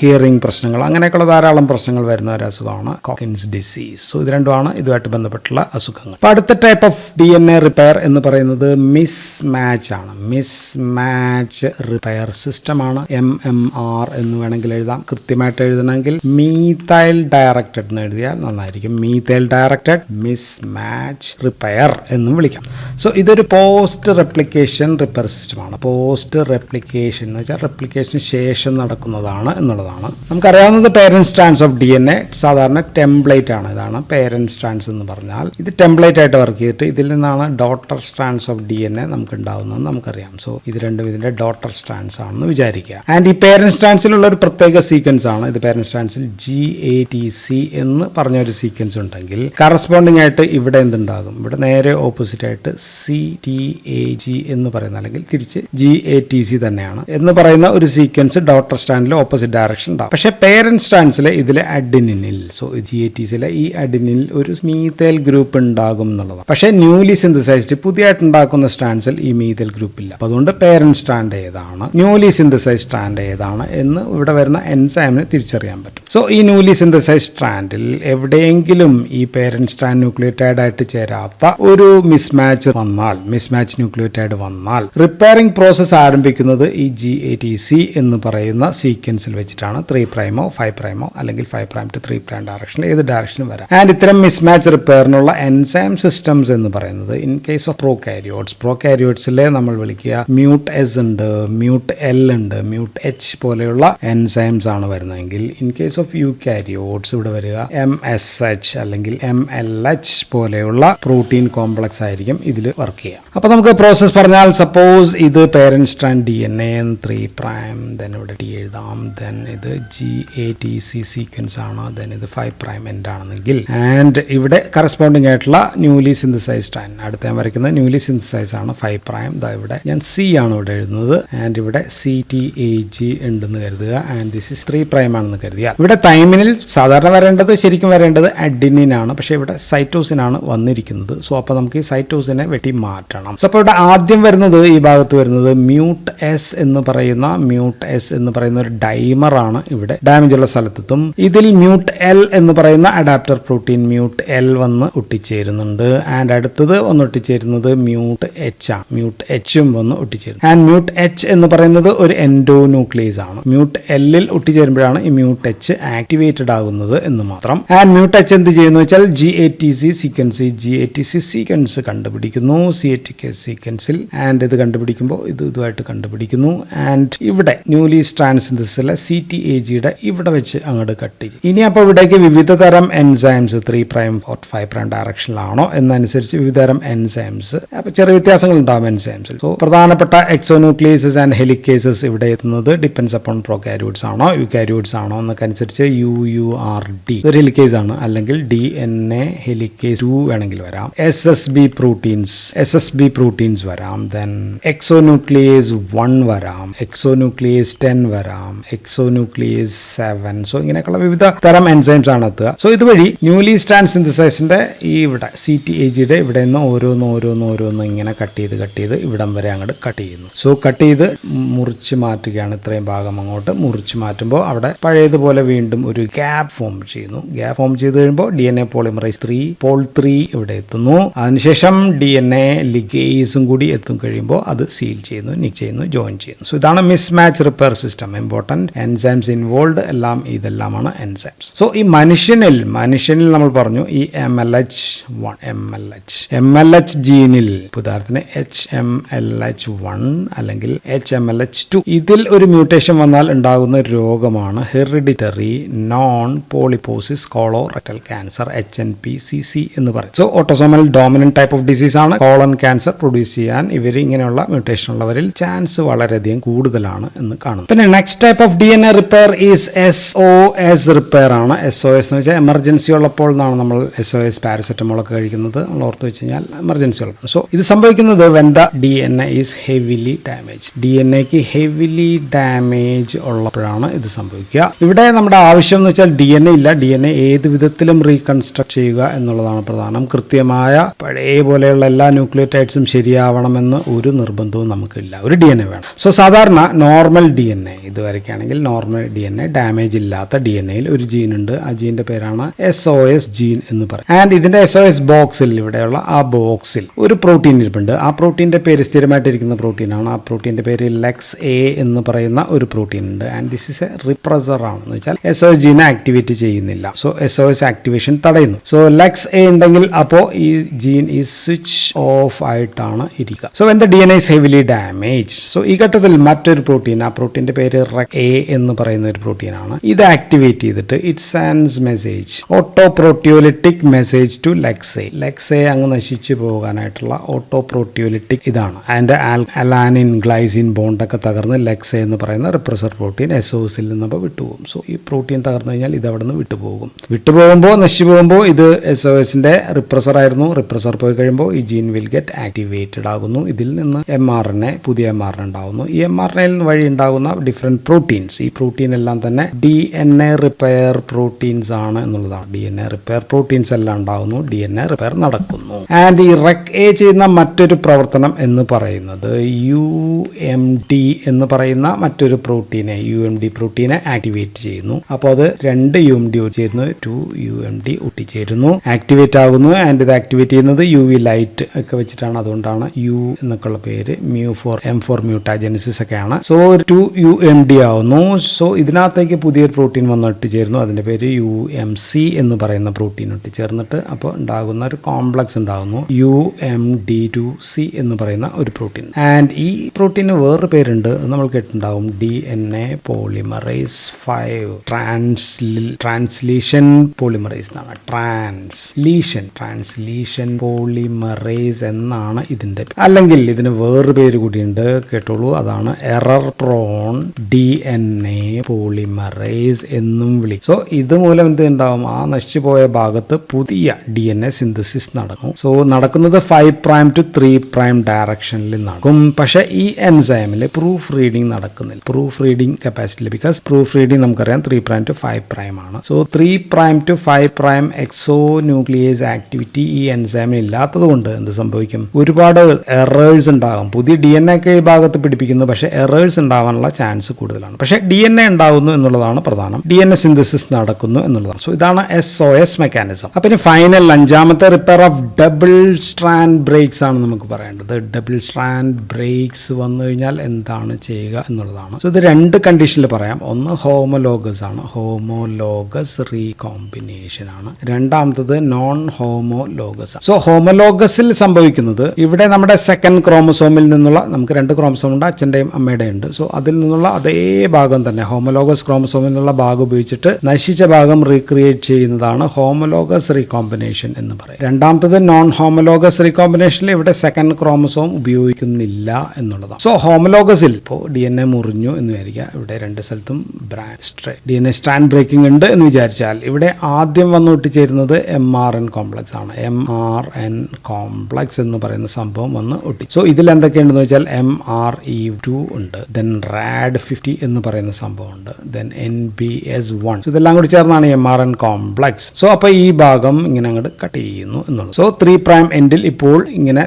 ഹിയറിംഗ് പ്രശ്നങ്ങൾ, അങ്ങനെയൊക്കെയുള്ള ധാരാളം പ്രശ്നങ്ങൾ വരുന്ന ഒരു അസുഖമാണ് കോക്കിൻസ് ഡിസീസ്. സോ ഇത് രണ്ടുമാണ് ഇതുമായിട്ട് ബന്ധപ്പെട്ടുള്ള അസുഖങ്ങൾ. അപ്പോൾ അടുത്ത ടൈപ്പ് ഓഫ് DNA റിപ്പയർ എന്ന് പറയുന്നത് മിസ്മാച്ച് ആണ്. മിസ്മാച്ച് റിപ്പയർ സിസ്റ്റം ആണ്. MMR എന്ന് വേണമെങ്കിൽ എഴുതാം. കൃത്യമായിട്ട് എഴുതണമെങ്കിൽ മീഥൈൽ ഡയറക്റ്റഡ് എന്ന് എഴുതിയാൽ നന്നായിരിക്കും. മീഥൈൽ ഡയറക്റ്റഡ് മിസ്മാച്ച് റിപ്പയർ എന്നും വിളിക്കാം. സോ ഇതൊരു പോസ്റ്റ് റെപ്ലിക്കേഷൻ റിപ്പയർ സിസ്റ്റമാണ്. പോസ്റ്റ് റെപ്ലിക്കേഷൻ എന്ന് വെച്ചാൽ റെപ്ലിക്കേഷന് ശേഷം നടക്കുന്നതാണ് എന്നുള്ളതാണ്. നമുക്കറിയാവുന്നത് പേരന്റ് സ്ട്രാൻഡ്സ് ഓഫ് DNA സാധാരണ ടെംപ്ലേറ്റ് ആണ്. ഇതാണ് പേരന്റ് സ്ട്രാൻഡ്സ് എന്ന് പറഞ്ഞാൽ. ഇത് ടെംപ്ലേറ്റ് ആയിട്ട് വർക്ക് ചെയ്തിട്ട് ഇതിൽ നിന്നാണ് ഡോട്ടർ സ്ട്രാൻഡ്സ് ഓഫ് DNA നമുക്ക് ഉണ്ടാവുന്നത് നമുക്കറിയാം. സോ ഇത് രണ്ടും ഇതിന്റെ ഡോട്ടർ സ്ട്രാൻഡ്സ് ആണെന്ന് വിചാരിക്കുക. ആൻഡ് ഈ പേരന്റ് സ്ട്രാൻഡ്സിലുള്ള ഒരു പ്രത്യേക സീക്വൻസ് ആണ് ഇത്. പേരന്റ് സ്ട്രാൻഡ്സിൽ GATC എന്ന് പറഞ്ഞ ഒരു സീക്വൻസ് ഉണ്ടെങ്കിൽ കറസ്പോണ്ടിങ് ആയിട്ട് ഇവിടെ എന്തുണ്ടാകും? ഇവിടെ നേരെ ഓപ്പോസിറ്റ് ആയിട്ട് CTAG എന്ന് പറയുന്ന, അല്ലെങ്കിൽ തിരിച്ച് GATC തന്നെയാണ് എന്ന് പറയുന്ന ഒരു സീക്വൻസ് ഡോട്ടർ സ്ട്രാൻഡിൽ ഓപ്പോസിറ്റ് ഡയറക്ഷൻ ഉണ്ടാവും. പക്ഷേ പേരന്റ് സ്ട്രാൻഡ്സിലെ ഇതിലെ അഡിനിനിൽ, സോ GATCയിലെ ഈ അഡിനിൽ ഒരു മീഥൈൽ ഗ്രൂപ്പ് ഉണ്ടാകും എന്നുള്ളതാണ്. പക്ഷേ ന്യൂലി സിന്തസൈസ്ഡ് പുതിയതായിട്ട് ഉണ്ടാക്കുന്ന സ്ട്രാൻഡ്സിൽ ഈ മീഥൈൽ ഗ്രൂപ്പ് ഇല്ല. അപ്പോൾ അതുകൊണ്ട് പേരന്റ് സ്ട്രാൻഡ് ഏതാണ്, ന്യൂലി സിന്തസൈസ് സ്ട്രാൻഡ് ഏതാണ് എന്ന് ഇവിടെ വരുന്ന എൻസൈമിന് തിരിച്ചറിയാൻ പറ്റും. സോ ഈ ന്യൂലി സിന്തസൈസ് സ്ട്രാൻഡിൽ എവിടെയെങ്കിലും ഈ പേരന്റ് സ്ട്രാൻഡ് ന്യൂക്ലിയോടൈഡ് ആയിട്ട് ചേരാത്ത ഒരു മിസ്മാച്ച് ന്യൂക്ലിയോടൈഡ് വന്നാൽ റിപ്പയറിംഗ് പ്രോസസ് ആരംഭിക്കുന്നത് ഈ GATC എന്ന് പറയുന്ന സീക്വൻസിൽ വെച്ചിട്ടാണ്. 3' 5' അല്ലെങ്കിൽ 5' to 3' ഡയറക്ഷനിൽ ഏത് ഡയറക്ഷനും വരാം. ആൻഡ് ഇത്തരം മിസ്മാച്ച് റിപ്പയറിനുള്ള എൻസൈം സിസ്റ്റംസ് എന്ന് പറയുന്നത് ഇൻ കേസ് ഓഫ് പ്രോകാരിയോട്സിലെ നമ്മൾ വിളിക്കുക MUT-S ഉണ്ട്, MUT-L ഉണ്ട്, MUT-H പോലെയുള്ള എൻസൈംസ് ആണ് വരുന്നതെങ്കിൽ ഇൻ കേസ് ഓഫ് യൂകാരിയോട്സ് ഇവിടെ വരിക MSH അല്ലെങ്കിൽ MLH പോലെയുള്ള പ്രോട്ടീൻ കോംപ്ലക്സ് ആയിരിക്കും ഇതിൽ വർക്ക് ചെയ്യുക. അപ്പോൾ നമുക്ക് പ്രോസസ് പറഞ്ഞാൽ, സപ്പോസ് ഇത് പേരന്റ് സ്ട്രാൻഡ് DNA 3', ദെൻ ഇവിടെ T എഴുതാം, ദെൻ ഇത് GATC സീക്വൻസ് ആണ്, ദെൻ ഇത് 5' എൻഡ് ആണെന്നെങ്കിൽ, ആൻഡ് ഇവിടെ കറസ്പോണ്ടിങ് ആയിട്ടുള്ള ന്യൂലി സിന്തസൈസ് സ്ട്രാൻഡ്, അടുത്ത ഞാൻ വരയ്ക്കുന്ന ന്യൂലി സിന്തസൈസ് ആണ് 5'. ദാ ഇവിടെ ഞാൻ C ആണ് ഇവിടെ എഴുതുന്നത്, ആൻഡ് ഇവിടെ CTAG ഉണ്ടെന്ന് കരുതുക, ആൻഡ് ദിസ് ഇസ് 3' ആണെന്ന് കരുതുക. ഇവിടെ തൈമിനിൽ സാധാരണ ശരിക്കും വരേണ്ടത് അഡിനിൻ ആണ്, പക്ഷേ ഇവിടെ സൈറ്റോസിൻ ആണ് വന്നിരിക്കുന്നത്. സോ അപ്പോൾ നമുക്ക് ഈ സൈറ്റോസിനെ വെട്ടി മാറ്റണം. സോ അപ്പോൾ ഇവിടെ ആദ്യം വരുന്നത്, ഈ ഭാഗത്ത് വരുന്നത് MUT-S എന്ന് പറയുന്ന ഒരു ഡൈമർ ആണ് ഇവിടെ ഡാമേജ് ഉള്ള സ്ഥലത്തെത്തും. ഇതിൽ MUT-L എന്ന് പറയുന്ന അഡാപ്റ്റർ പ്രോട്ടീൻ MUT-L വന്ന് ഒട്ടിച്ചേരുന്നുണ്ട്. ആൻഡ് അടുത്തത് വന്ന് ഒട്ടിച്ചേരുന്നത് MUT-H ആണ്. MUT-H വന്ന് ഒട്ടിച്ചേരുന്നു. ആൻഡ് MUT-H എന്ന് പറയുന്നത് ഒരു എൻഡോന്യൂക്ലിയസ് ആണ്. MUT-L ഒട്ടിച്ചേരുമ്പോഴാണ് ഈ MUT-H ആക്ടിവേറ്റഡ് ആകുന്നത് എന്ന് മാത്രം. ആൻഡ് MUT-H എന്ത് ചെയ്യുന്നു വെച്ചാൽ GATC സീക്വൻസ് കണ്ടുപിടിക്കുന്നു, CATK സീക്വൻസിൽ. ആൻഡ് ഇത് കണ്ടുപിടിക്കുമ്പോൾ ഇതുമായിട്ട് കണ്ടുപിടിക്കുന്നു. ആൻഡ് ഇവിടെ ന്യൂലി സ്ട്രാൻഡ് സിന്തസിസിലെ CTAGയുടെ ഇവിടെ വെച്ച് അങ്ങോട്ട് കട്ട് ചെയ്യും. ഇനി അപ്പോൾ ഇവിടേക്ക് വിവിധ തരം എൻസൈംസ് 3' or 5' ഡയറക്ഷനിലാണോ എന്നനുസരിച്ച് വിവിധ തരം എൻസൈംസ്, അപ്പോൾ ചെറിയ വ്യത്യാസങ്ങൾ ഉണ്ടാകും എൻസൈംസിൽ. സോ പ്രധാനപ്പെട്ട എക്സോന്യൂക്ലിയസസ് ആൻഡ് ഹെലിക്കേസസ് ഇവിടെ എത്തുന്നത് ഡിപ്പെൻസ് അപ്പോൺ പ്രോകാരിയോട്സ് ആണോ യൂകാരിയോട്സ് ആണോ എന്നൊക്കെ അനുസരിച്ച് UURD ഒരു ഹെലിക്കേസ് ആണ്, അല്ലെങ്കിൽ DNA ഹെലിക്കേസ് 2 വേണമെങ്കിൽ വരാം. SSB പ്രോട്ടീൻസ് വരാം, ദെൻ എക്സോന്യൂക്ലിയസ് 1 വരാം, എക്സോന്യൂക്ലിയസ് 10 വരാം, എക്സോന്യൂക്ലിയസ് 7. സോ ഇങ്ങനെയൊക്കെയുള്ള വിവിധ തരം എൻസൈംസ് ആണ് എത്തുക. സോ ഇതുവഴി ന്യൂലി സ്ട്രാൻഡ് സിന്തസൈസിന്റെ ഈ ഇവിടെ CTAGയുടെ ഇവിടെ നിന്ന് ഓരോന്ന് ഇങ്ങനെ കട്ട് ചെയ്ത് ഇവിടം വരെ അങ്ങോട്ട് കട്ട് ചെയ്യുന്നു. സോ കട്ട് ചെയ്ത് മുറിച്ച് മാറ്റുകയാണ്. ഇത്രയും ഭാഗം അങ്ങോട്ട് മുറിച്ച് മാറ്റുമ്പോൾ അവിടെ പഴയതുപോലെ വീണ്ടും ഒരു ഗ്യാപ്പ് ഫോം ചെയ്യുന്നു. ഗ്യാപ്പ് ഫോം ചെയ്ത് കഴിയുമ്പോൾ DNA പോളിമറൈസ് 3 പോൾ 3 ഇവിടെ എത്തുന്നു. അതിനുശേഷം DNA ലിഗേസും കൂടി എത്തും കഴിയുമ്പോൾ അത് സീൽ ചെയ്യുന്നു, നിക് ചെയ്യുന്നു, ജോയിൻ ചെയ്യുന്നു. സോ ഇതാണ് mismatch repair system. Important enzymes involve ഇതെല്ലാമാണ് എൻസൈംസ്. സോ ഈ മനുഷ്യനിൽ നമ്മൾ പറഞ്ഞു ഈ MLH ജീനിൽ ഉദാഹരണത്തിന് HMLH1 അല്ലെങ്കിൽ HMLH2 ഇതിൽ ഒരു മ്യൂട്ടേഷൻ വന്നാൽ ഉണ്ടാകുന്ന രോഗമാണ് hereditary non polyposis colorectal cancer, HNPCC എന്ന് പറയും. So autosomal dominant type of disease ആണ്. കോളൻ ക്യാൻസർ പ്രൊഡ്യൂസ് ചെയ്യാൻ ഇവർ ഇങ്ങനെയുള്ള മ്യൂട്ടേഷൻ ഉള്ളവരിൽ ചാൻസ് വളരെയധികം കൂടുതലാണ് എന്ന് കാണുന്നു. പിന്നെ next type of DNA repair is SOS repair ആണ്. SOS എന്ന് വെച്ചാൽ എമർജൻസി ഉള്ളപ്പോൾ എന്നാണ് നമ്മൾ SOS പാരസെറ്റമോൾ ഒക്കെ കഴിക്കുന്നത്. നമ്മൾ ഓർത്ത് വെച്ച് കഴിഞ്ഞാൽ എമർജൻസി ഉള്ളപ്പോൾ. സോ ഇത് സംഭവിക്കുന്നത് when the DNA is heavily damaged. DNAക്ക് ഹെവിലി ഡാമേജ് ഉള്ളപ്പോഴാണ് ഇത് സംഭവിക്കുക. ഇവിടെ നമ്മുടെ ആവശ്യം എന്ന് വെച്ചാൽ DNA ഇല്ല, DNA ഏത് വിധത്തിലും റീകൺസ്ട്രക്ട് ചെയ്യുക എന്നുള്ളതാണ് പ്രധാനം. കൃത്യമായ പഴയ പോലെയുള്ള എല്ലാ ന്യൂക്ലിയോടൈഡ്സും ശരിയാവണമെന്ന് ഒരു നിർബന്ധവും നമുക്കില്ല. ഒരു DNA വേണം. സോ സാധാരണ നോർമൽ DNA ഇതുവരെയാണെങ്കിൽ നോർമൽ DNA ഡാമേജ് ഇല്ലാത്ത DNAയിൽ ഒരു ജീൻ ഉണ്ട്. ആ ജീൻ്റെ പേരാണ് SOS ജീൻ എന്ന് പറയും. ആൻഡ് ഇതിന്റെ SOS ബോക്സിൽ, ഇവിടെയുള്ള ആ ബോക്സിൽ ഒരു പ്രോട്ടീൻ ഇരിപ്പുണ്ട്. ആ പ്രോട്ടീന്റെ പേര് സ്ഥിരമായിട്ടിരിക്കുന്ന പ്രോട്ടീനാണ്. ആ പ്രോട്ടീന്റെ പേര് LEX-A എന്ന് പറയുന്ന ഒരു പ്രോട്ടീൻ ഉണ്ട്. And this is A repressor ആണ്. എന്ന് വെച്ചാൽ SOS ജീനെ ആക്ടിവേറ്റ് ചെയ്യുന്നില്ല. സോ SOS ആക്ടിവേഷൻ തടയുന്നു. സോ LEX-A ഉണ്ടെങ്കിൽ അപ്പോൾ ഈ ജീൻ ഈ സ്വിച്ച് ഓഫ് ആയിട്ടാണ് ഇരിക്കുക. So when the DNA is heavily damaged, so ഈ ഘട്ടത്തിൽ മറ്റൊരു പ്രോട്ടീൻ, ആ പ്രോട്ടീന്റെ പേര് REC-A എന്ന് പറയുന്ന ഒരു പ്രോട്ടീനാണ്. ഇത് ആക്ടിവേറ്റ് ചെയ്തിട്ട് it sends message, auto proteolytic message to LEX-A. LEX-A അങ്ങ് നശിച്ചു പോകാനായിട്ടുള്ള ഓട്ടോ പ്രോട്ടിയോലിറ്റിക് ഇതാണ്. അതിന്റെ അലാനിൻ ഗ്ലൈസിൻ ബോണ്ടൊക്കെ തകർന്ന് LEX-A എന്ന് പറയുന്ന റിപ്രസർ പ്രോട്ടീൻ SOSൽ നിന്നപ്പോൾ വിട്ടുപോകും. സോ ഈ പ്രോട്ടീൻ തകർന്നു കഴിഞ്ഞാൽ ഇത് അവിടെ നിന്ന് വിട്ടുപോകുമ്പോൾ നശിച്ചു പോകുമ്പോൾ ഇത് SOSന്റെ റിപ്രസർ ആയിരുന്നു. റിപ്രസർ പോയി കഴിയുമ്പോൾ ഈ ജീൻ വിൽ ഗെറ്റ് ആക്ടിവേറ്റഡ് ആകുന്നു. ഇതിൽ നിന്ന് പുതിയ mRNA ഉണ്ടാകുന്നു. ഈ mRNA വഴി ഉണ്ടാകുന്ന ഡിഫറെന്റ് പ്രോട്ടീൻസ്, ഈ പ്രോട്ടീൻ എല്ലാം തന്നെ DNA റിപ്പയർ പ്രോട്ടീൻസ് ആണ് എന്നുള്ളതാണ്. DNA റിപ്പയർ പ്രോട്ടീൻസ് എല്ലാം ഉണ്ടാകുന്നു, DNA റിപ്പയർ നടക്കുന്നു. ആൻഡ് ഈ REC-A ചെയ്യുന്ന മറ്റൊരു പ്രവർത്തനം എന്ന് പറയുന്നത് UMD എന്ന് പറയുന്ന മറ്റൊരു പ്രോട്ടീനെ, UMD പ്രോട്ടീനെ ആക്ടിവേറ്റ് ചെയ്യുന്നു. അപ്പോൾ അത് 2 UMD ചേരുന്നു, 2 UMD ഒട്ടിച്ചേരുന്നു, ആക്ടിവേറ്റ് ആകുന്നു. ആൻഡ് ഇത് ആക്ടിവേറ്റ് ചെയ്യുന്നത് UV ലൈറ്റ് ഒക്കെ വെച്ചിട്ടാണ്. അതുകൊണ്ടാണ് U എന്നൊക്കെയുള്ള പേര്. M for മ്യൂട്ടാജെനിസിസ് ഒക്കെയാണ്. സോ 2 UMD ആവുന്നു. സോ ഇതിനകത്തേക്ക് പുതിയൊരു പ്രോട്ടീൻ വന്ന് ഒട്ടിച്ചേരുന്നു. അതിന്റെ പേര് UMC എന്ന് പറയുന്ന പ്രോട്ടീൻ ഒട്ടിച്ചേർന്നിട്ട് അപ്പോൾ ഉണ്ടാകുന്ന ഒരു കോംപ്ലക്സ് ഉണ്ടാകുന്നു, UMD2C എന്ന് പറയുന്ന ഒരു പ്രോട്ടീൻ. ആൻഡ് ഈ പ്രോട്ടീന് വേറൊരു പേരുണ്ട്, നമ്മൾ കേട്ടിട്ടുണ്ടാവും, DNA പോളിമറേസ് 5 ട്രാൻസ്ലീഷൻ പോളിമറേസ് എന്നാണ്. ട്രാൻസ്ലീഷൻ പോളിമറേസ് എന്നാണ് ഇതിന്റെ. അല്ലെങ്കിൽ ഇതിന് വേറൊരു പേര് കൂടിയുണ്ട്, കേട്ടോളൂ. അതാണ് എറർ പ്രോൺ DNA പോളിമറേസ് എന്നും വിളിക്കും. സോ ഇതുമൂലം എന്ത് ഉണ്ടാവും, ആ നശിച്ചു പോയ ഭാഗത്ത് പുതിയ DNA സിന്തസിസ് നടക്കും. സോ നടക്കുന്നത് 5' to 3' ഡയറക്ഷനിൽ നടക്കും. പക്ഷെ ഈ എൻസൈമിൽ പ്രൂഫ് റീഡിംഗ് നടക്കുന്നില്ല. Proof reading capacity, because proof reading നമുക്കറിയാം 3' to 5' ആണ്. So 3' to 5' exo nuclease activity ഈ എൻസൈമിൽ ഇല്ലാത്തത് കൊണ്ട് എന്ത് സംഭവിക്കും, ഒരുപാട് എറേഴ്സ് ഉണ്ടാകും. പുതിയ DNA ഒക്കെ ഈ ഭാഗത്ത് പിടിപ്പിക്കുന്നു, പക്ഷെ എറേഴ്സ് ഉണ്ടാവാനുള്ള ചാൻസ് കൂടുതലാണ്. പക്ഷെ DNA ഉണ്ടാവുന്നു എന്നുള്ളതാണ് പ്രധാനം, DNA സിന്തസിസ് നടക്കുന്നു എന്നുള്ളതാണ്. സോ ഇതാണ് SOS മെക്കാനിസം. അപ്പൊ ഇനി ഫൈനൽ 5ാമത്തെ repair of double strand breaks ആണ് നമുക്ക് പറയേണ്ടത്. ഡബിൾ സ്ട്രാൻഡ് ബ്രേക്സ് വന്നു കഴിഞ്ഞാൽ എന്താണ് ചെയ്യുക എന്നുള്ളതാണ്. സോ ഇത് 2 കണ്ടീഷനിൽ പറയാം. ഒന്ന് ഹോമോലോഗസ് ആണ്, ഹോമോലോഗസ് റീകോമ്പിനേഷൻ ആണ്. രണ്ടാമത്തത് നോൺ ഹോമോലോഗസ് ആണ്. സോ ഹോമോലോഗസിൽ സംഭവിക്കുന്നത്, ഇവിടെ നമ്മുടെ സെക്കൻഡ് ക്രോമസോമിൽ നിന്നുള്ള, നമുക്ക് 2 ക്രോമസോം ഉണ്ട്, അച്ഛൻ്റെയും അമ്മയുടെയും ഉണ്ട്. സോ അതിൽ നിന്നുള്ള അതേ ഭാഗം തന്നെ, ഹോമോലോഗസ് ക്രോമസോമിൽ നിന്നുള്ള ഭാഗം ഉപയോഗിച്ചിട്ട് നശിച്ച ഭാഗം റീക്രിയേറ്റ് ചെയ്യുന്നതാണ് ഹോമോലോഗസ് റീകോമ്പിനേഷൻ എന്ന് പറയും. രണ്ടാമത്തത് നോൺ ഹോമോലോഗസ് റീകോമ്പിനേഷനിൽ ഇവിടെ സെക്കൻഡ് ക്രോമസോം ഉപയോഗിക്കുന്നില്ല എന്നുള്ളതാണ്. സോ ഹോമോലോഗസിൽ ഇപ്പോൾ DNA മുറിഞ്ഞു എന്ന് വിചാരിക്കുക, ഇവിടെ 2 സ്ഥലത്തും DNA സ്ട്രാൻഡ് ബ്രേക്കിംഗ് ഉണ്ട് എന്ന് വിചാരിച്ചാൽ ഇവിടെ ആദ്യം വന്ന് ഒട്ടിച്ചേരുന്നത് mRN കോംപ്ലക്സ് ആണ്. mRN കോംപ്ലക്സ് എന്ന് പറയുന്ന സംഭവം വന്ന് ഒട്ടി. സോ ഇതിൽ എന്തൊക്കെയുണ്ടെന്ന് വെച്ചാൽ MRE2 ഉണ്ട്, ദെൻ RAD50 എന്ന് പറയുന്ന സംഭവം ഉണ്ട്, ദെൻ NBS1. ഇതെല്ലാം കൂടി ചേർന്നാണ് mRN കോംപ്ലക്സ്. സോ അപ്പോൾ ഈ ഭാഗം ഇങ്ങനെ അങ്ങോട്ട് കട്ട് ചെയ്യുന്നു എന്നുള്ളത്. സോ 3' എൻഡിൽ ഇപ്പോൾ ഇങ്ങനെ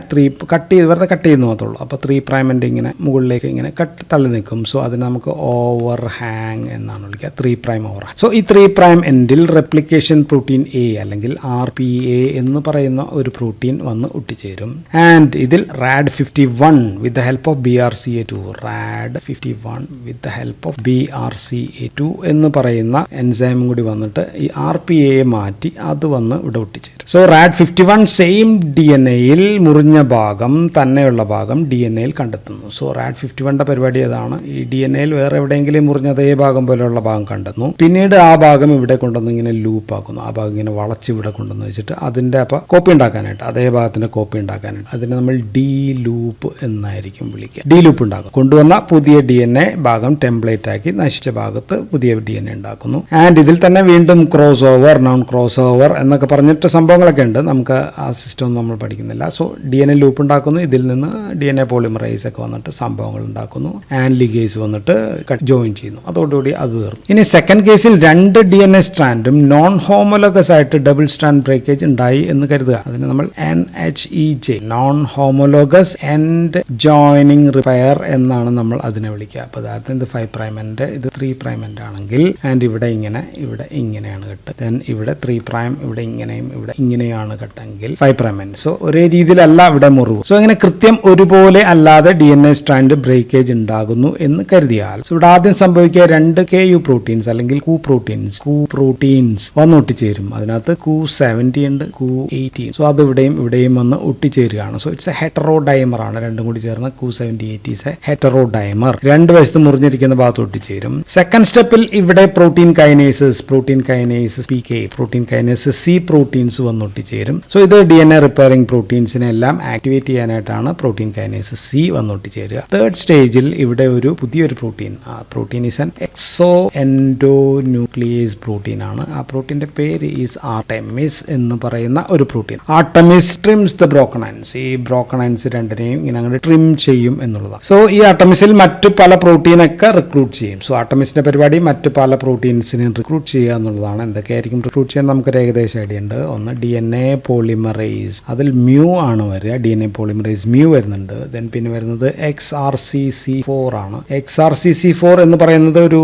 വെറുതെ കട്ട് ചെയ്യുന്നു മാത്രമേ ഉള്ളൂ. അപ്പോൾ 3' എൻഡ് ഇങ്ങനെ മുകളിലേക്ക് ഇങ്ങനെ തള്ളി നിൽക്കും. സോ അതിന് നമുക്ക് ഓവർ ഹാങ് എന്നാണ് വിളിക്കുക, 3' ഓവർ ഹാങ്. സോ ഈ 3' എൻഡിൽ റെപ്ലിക്കേഷൻ പ്രോട്ടീൻ A അല്ലെങ്കിൽ RPA എന്ന് പറയുന്ന ഒരു പ്രോട്ടീൻ വന്ന് ഒട്ടിച്ചേരും. ആൻഡ് ഇതിൽ RAD51 with the help of BRCA2 എന്ന് പറയുന്ന എൻസൈമും കൂടി വന്നിട്ട് ഈ RPA മാറ്റി അത് വന്ന് ഇവിടെ ഒട്ടിച്ചേരും. സോ RAD51 സെയിം DNAയിൽ മുറിഞ്ഞ ഭാഗം തന്നെയുള്ള ഭാഗം DNAയിൽ കണ്ടെത്തുന്നു. സോ RAD51ന്റെ പരിപാടി ഏതാണ്, ഈ DNAയിൽ വേറെ എവിടെയെങ്കിലും മുറിഞ്ഞ അതേ ഭാഗം പോലെയുള്ള ഭാഗം കണ്ടെത്തുന്നു. പിന്നീട് ആ ഭാഗം ഇവിടെ കൊണ്ടുവന്ന് ഇങ്ങനെ ലൂപ്പ് ആക്കുന്നു. ആ ഭാഗം ഇങ്ങനെ വളച്ച് ഇവിടെ കൊണ്ടുവന്ന് വെച്ചിട്ട് അതിന്റെ അപ്പോൾ കോപ്പി ഉണ്ടാക്കാനായിട്ട്, അതേ ഭാഗത്തിന്റെ കോപ്പി ഉണ്ടാക്കാനായിട്ട് അതിനെ നമ്മൾ ഡി ലൂപ്പ് എന്നായിരിക്കും വിളിക്കുക. ഡി ലൂപ്പ് ഉണ്ടാക്കും. കൊണ്ടുവന്ന പുതിയ DNA ഭാഗം ടെംപ്ലേറ്റ് ആക്കി നശിച്ച ഭാഗത്ത് പുതിയ പുതിയ DNA ഉണ്ടാക്കുന്നു. ആൻഡ് ഇതിൽ തന്നെ വീണ്ടും cross over, non cross over എന്നൊക്കെ പറഞ്ഞിട്ട് സംഭവങ്ങളൊക്കെ ഉണ്ട്. നമുക്ക് ആ സിസ്റ്റം ഒന്നും നമ്മൾ പഠിക്കുന്നില്ല. സോ DNA ലൂപ്പ് ഉണ്ടാക്കുന്നു, ഇതിൽ നിന്ന് DNA പോളിമറൈസ് ഒക്കെ വന്നിട്ട് സംഭവങ്ങൾ ഉണ്ടാക്കുന്നു, ആൻഡ് ലിഗേസ് വന്നിട്ട് ജോയിൻ ചെയ്യുന്നു. അതോടുകൂടി അത് തീർന്നു. ഇനി സെക്കൻഡ് കേസിൽ 2 DNA സ്ട്രാൻഡും നോൺ ഹോമോലോഗസ് ആയിട്ട് ഡബിൾ സ്ട്രാൻഡ് ബ്രേക്കേജ് ഉണ്ടായി എന്ന് കരുതുക. അതിന് നമ്മൾ NHEJ, non homologous end joining repair എന്നാണ് നമ്മൾ അതിനെ വിളിക്കുക. അപ്പോൾ അതായത് ഇത് 5 പ്രൈം എൻഡ്, ഇത് 3 പ്രൈം എൻഡ് ആണെങ്കിൽ ആൻഡ് ഇവിടെ ഇങ്ങനെയാണ് കട്ട്, ദെൻ ഇവിടെ 3 പ്രൈം, ഇവിടെ ഇങ്ങനെയും ഇവിടെ ഇങ്ങനെയാണ് കട്ടെങ്കിൽ 5 പ്രൈം എൻഡ്. സോ ഒരേ രീതിയിലല്ല ഇവിടെ മുറിവ്. സോ ഇങ്ങനെ കൃത്യം ഒരുപോലെ അല്ലാതെ DNA സ്ട്രാൻഡ് ബ്രേക്കേജ് ഉണ്ടാകുന്നു എന്ന് കരുതിയാൽ ഇവിടെ ആദ്യം സംഭവിക്കുക 2 KU പ്രോട്ടീൻസ് അല്ലെങ്കിൽ കൂ പ്രോട്ടീൻസ് വന്ന് ഒട്ടിച്ചേരും. അതിനകത്ത് Q70 ഉണ്ട്, Q18. സോ അത് ഇവിടെയും വന്ന് ഒട്ടിച്ചേരുകയാണ്. സോ ഇറ്റ്സ് എ ഹെറ്ററോഡൈമർ ആണ്. രണ്ടും കൂടി ചേർന്ന് Q78 ഈസ് എ ഹെറ്ററോഡൈമർ. 2 വശത്ത് മുറിഞ്ഞിരിക്കുന്ന ഭാഗത്ത് ഒട്ടിച്ചേരും. സെക്കൻഡ് സ്റ്റെപ്പിൽ ഇവിടെ protein kinases PK, protein kinases C proteins വന്ന് ഒട്ടിച്ചേരും. സോ ഇത് DNA റിപ്പയറിംഗ് പ്രോട്ടീൻസിനെ എല്ലാം ആക്ടിവേറ്റ് ചെയ്യാനായിട്ടാണ് പ്രോട്ടീൻ കൈനേസസ് C വന്ന് ഒട്ടിച്ചേരുക. തേർഡ് സ്റ്റേജിൽ ഇവിടെ പുതിയൊരു protein is an exo endonuclease protein ആണ്. ആ പ്രോട്ടീന്റെ പേര് ഈസ് ആർടെമിസ് എന്ന് പറയുന്ന ഒരു protein. Artemis trims the broken ends. ഈ ബ്രോക്കൺ എൻഡ്സ് രണ്ടിനെയും ഇങ്ങനെ അങ്ങോട്ട് ട്രിം ചെയ്യും എന്നുള്ളതാണ്. സോ ഈ ആർടെമിസിൽ മറ്റു പല പ്രോട്ടീനൊക്കെ റിക്രൂട്ട് ചെയ്യും. സോ ആർടെമിസിന്റെ പരിപാടി മറ്റു പല പ്രോട്ടീൻസിനെ റിക്രൂട്ട് ചെയ്യുക എന്നുള്ളതാണ്. എന്തൊക്കെയായിരിക്കും റിക്രൂട്ട് ചെയ്യാൻ നമുക്കൊരു ഏകദേശം ഐഡിയ ഉണ്ട്. ഒന്ന് DNA പോളിമറൈസ്, അതിൽ മ്യൂ ആണ് വരിക. DNA പോളിമറൈസ് മ്യൂ വരുന്നുണ്ട്. ദെൻ പിന്നെ വരുന്നത് XRCC4 ആണ്. XRCC4 എന്ന് പറയുന്നത് ഒരു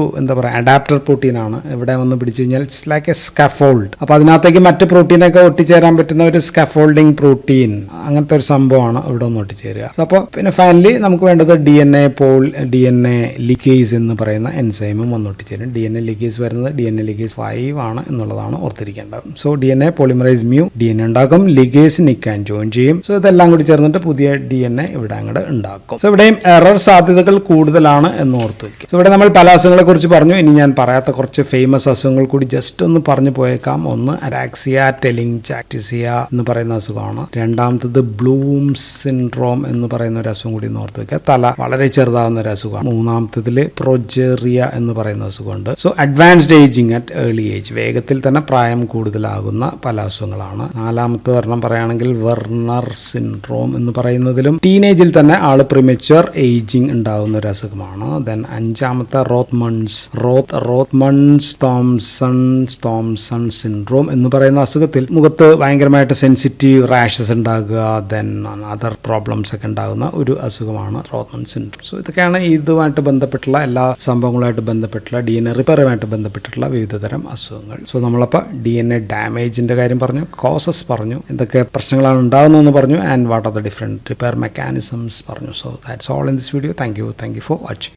അഡാപ്റ്റർ പ്രോട്ടീൻ ആണ്. ഇവിടെ വന്ന് പിടിച്ചു കഴിഞ്ഞാൽ ഇറ്റ്സ് ലൈക്ക് എ സ്കാഫോൾഡ്. അപ്പൊ അതിനകത്തേക്ക് മറ്റ് പ്രോട്ടീനൊക്കെ ഒട്ടിച്ചേരാൻ പറ്റുന്ന ഒരു സ്കാഫോൾഡിംഗ് പ്രോട്ടീൻ, അങ്ങനത്തെ ഒരു സംഭവമാണ് ഇവിടെ ഒന്ന് ഒട്ടിച്ചേരുക. അപ്പോൾ പിന്നെ ഫൈനലി നമുക്ക് വേണ്ടത് DNA ലിഗേസ് എന്ന് പറയുന്ന എൻസൈമും വന്ന് ഒട്ടിച്ചേരും. DNA ലിഗേസ് വരുന്നത് DNA ലിഗേസ് 5 ആണ് എന്നുള്ളതാണ് ഓർത്തിരിക്കേണ്ടത്. So DNA polymerase mu DNA ഉണ്ടാക്കും, ലിഗേസ് നിക്ക് ആൻഡ് ജോയിൻ ചെയ്യും. സോ ഇതെല്ലാം കൂടി ചേർന്നിട്ട് പുതിയ DNA ഇവിടെ അങ്ങോട്ട് ഉണ്ടാക്കും. സോ ഇവിടെയും എറർ സാധ്യതകൾ കൂടുതലാണ് എന്ന് ഓർത്ത് വയ്ക്കും. സോ ഇവിടെ നമ്മൾ പല അസുഖങ്ങളെ കുറിച്ച് പറഞ്ഞു. ഇനി ഞാൻ പറയാത്ത കുറച്ച് ഫേമസ് അസുഖങ്ങൾ കൂടി ജസ്റ്റ് ഒന്ന് പറഞ്ഞു പോയേക്കാം. ഒന്ന് അരാക്സിയ ടെലിങ്ചാക്ടിസിയ എന്ന് പറയുന്ന അസുഖമാണ്. രണ്ടാമത്തത് ബ്ലൂംസ് സിൻഡ്രോം എന്ന് പറയുന്ന ഒരു അസുഖം കൂടി ഓർത്ത് വയ്ക്കുക. തല വളരെ ചെറുതാവുന്ന ഒരു അസുഖമാണ്. മൂന്നാമത്തതിൽ പ്രൊജെറിയ എന്ന് പറയുന്ന അസുഖമുണ്ട്. So advanced ageing at early age, വേഗത്തിൽ തന്നെ പ്രായം കൂടുതലാകുന്ന പല അസുഖങ്ങളാണ്. നാലാമത്തെ ഒരെണ്ണം പറയുകയാണെങ്കിൽ വെർണർ സിൻഡ്രോം എന്ന് പറയുന്നതിലും ടീനേജിൽ തന്നെ ആള് പ്രിമച്വർ ഏജിങ് ഉണ്ടാകുന്ന ഒരു അസുഖമാണ്. ദെൻ അഞ്ചാമത്തെ റോത്ത്മൺസ് തോംസൺ സിൻഡ്രോം എന്ന് പറയുന്ന അസുഖത്തിൽ മുഖത്ത് ഭയങ്കരമായിട്ട് സെൻസിറ്റീവ് റാഷസ് ഉണ്ടാകുക, ദെൻ അതർ പ്രോബ്ലംസ് ഒക്കെ ഉണ്ടാകുന്ന ഒരു അസുഖമാണ് റോത്ത്മൺ സിൻഡ്രോം. സോ ഇതൊക്കെയാണ് ഇതുമായിട്ട് ബന്ധപ്പെട്ടുള്ള എല്ലാ സംഭവങ്ങളുമായിട്ട് ബന്ധപ്പെട്ടുള്ള DNA റിപ്പയറുമായിട്ട് ബന്ധപ്പെട്ടിട്ടുള്ള വിവിധതരം അസുഖങ്ങൾ. സോ നമ്മളപ്പോൾ DNA ഡാമേജിന്റെ കാര്യം പറഞ്ഞു, കോസസ് പറഞ്ഞു, എന്തൊക്കെ പ്രശ്നങ്ങളാണ് ഉണ്ടാകുന്നതെന്ന് പറഞ്ഞു, and what are the different repair mechanisms പറഞ്ഞു. So that's all in this video. Thank you for watching.